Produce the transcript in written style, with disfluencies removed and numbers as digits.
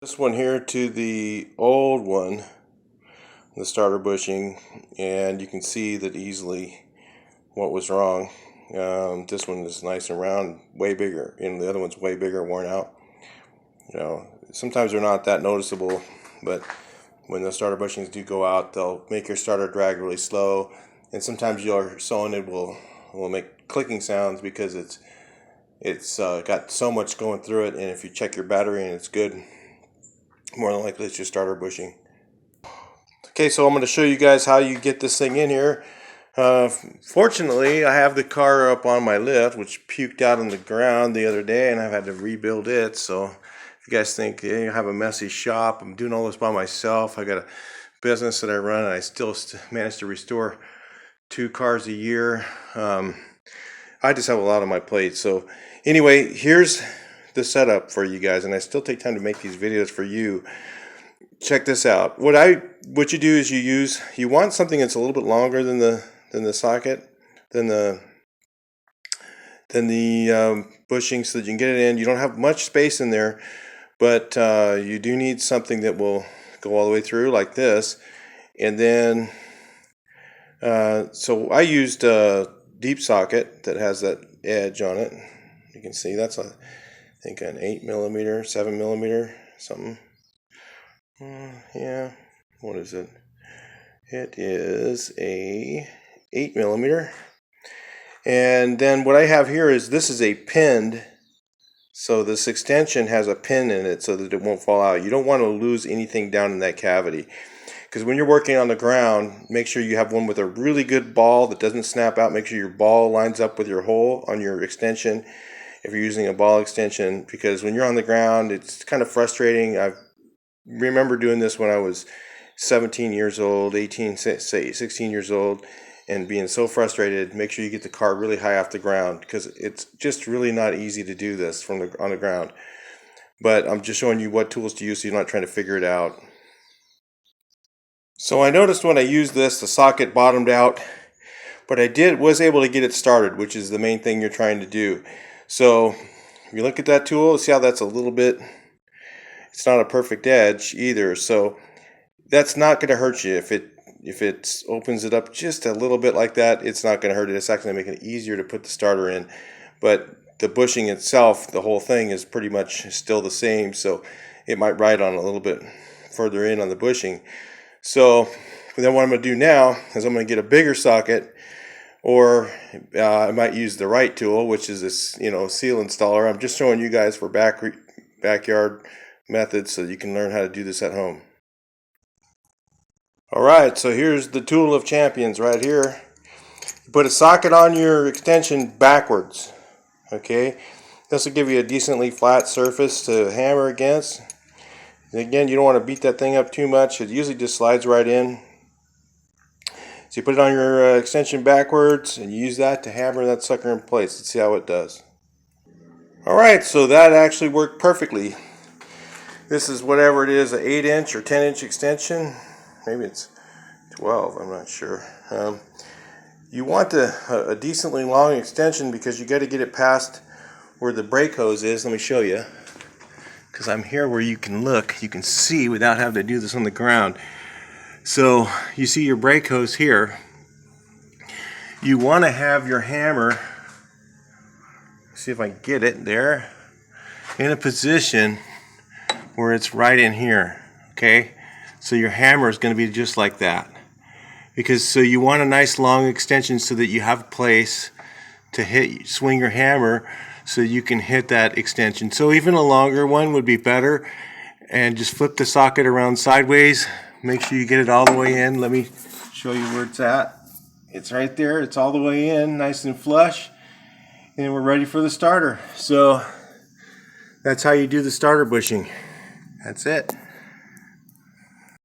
This one here to the old one, the starter bushing, and you can see that easily what was wrong. This one is nice and round, way bigger, and the other one's way bigger, worn out. Sometimes they're not that noticeable, but when the starter bushings do go out, they'll make your starter drag really slow, and sometimes your solenoid will make clicking sounds because it's got so much going through it. And if you check your battery and it's good, more than likely it's your starter bushing. Okay, so I'm going to show you guys how you get this thing in here. Fortunately, I have the car up on my lift, which puked out on the ground the other day, and I've had to rebuild it. So if you guys think, hey, I have a messy shop, I'm doing all this by myself, I got a business that I run, and I still manage to restore 2 cars a year. I just have a lot on my plate. So anyway, here's the setup for you guys, and I still take time to make these videos for you. Check this out. What you do is you want something that's a little bit longer than the socket, than the bushing, so that you can get it in. You don't have much space in there, but you do need something that will go all the way through like this. And then so I used a deep socket that has that edge on it. You can see that's I think an 8mm, 7mm, something. Yeah, what is it? It is a 8mm. And then what I have here is, this is a pinned, so this extension has a pin in it so that it won't fall out. You don't want to lose anything down in that cavity, because when you're working on the ground, make sure you have one with a really good ball that doesn't snap out. Make sure your ball lines up with your hole on your extension if you're using a ball extension, because when you're on the ground, it's kind of frustrating. I remember doing this when I was 17 years old, 18, say 16 years old, and being so frustrated. Make sure you get the car really high off the ground, because it's just really not easy to do this on the ground. But I'm just showing you what tools to use so you're not trying to figure it out. So I noticed when I used this, the socket bottomed out, but I was able to get it started, which is the main thing you're trying to do. So if you look at that tool, see how that's a little bit, it's not a perfect edge either. So that's not going to hurt you. If it opens it up just a little bit like that, it's not going to hurt it. It's actually going to make it easier to put the starter in. But the bushing itself, the whole thing is pretty much still the same, so it might ride on a little bit further in on the bushing. So then what I'm going to do now is I'm going to get a bigger socket, or I might use the right tool, which is this seal installer. I'm just showing you guys for backyard methods so you can learn how to do this at home. Alright, so here's the tool of champions right here. You put a socket on your extension backwards. Okay, this will give you a decently flat surface to hammer against. And again, you don't want to beat that thing up too much. It usually just slides right in. So you put it on your extension backwards, and you use that to hammer that sucker in place. Let's see how it does. Alright, so that actually worked perfectly. This is whatever it is, an 8-inch or 10-inch extension. Maybe it's 12, I'm not sure. You want a decently long extension, because you got to get it past where the brake hose is. Let me show you, because I'm here where you can look, you can see without having to do this on the ground. So you see your brake hose here. You want to have your hammer, see if I can get it there, in a position where it's right in here. Okay, so your hammer is going to be just like that, because so you want a nice long extension so that you have a place to swing your hammer so you can hit that extension. So even a longer one would be better, and just flip the socket around sideways. Make sure you get it all the way in. Let me show you where it's at. It's right there. It's all the way in, nice and flush, and we're ready for the starter. So that's how you do the starter bushing. That's it.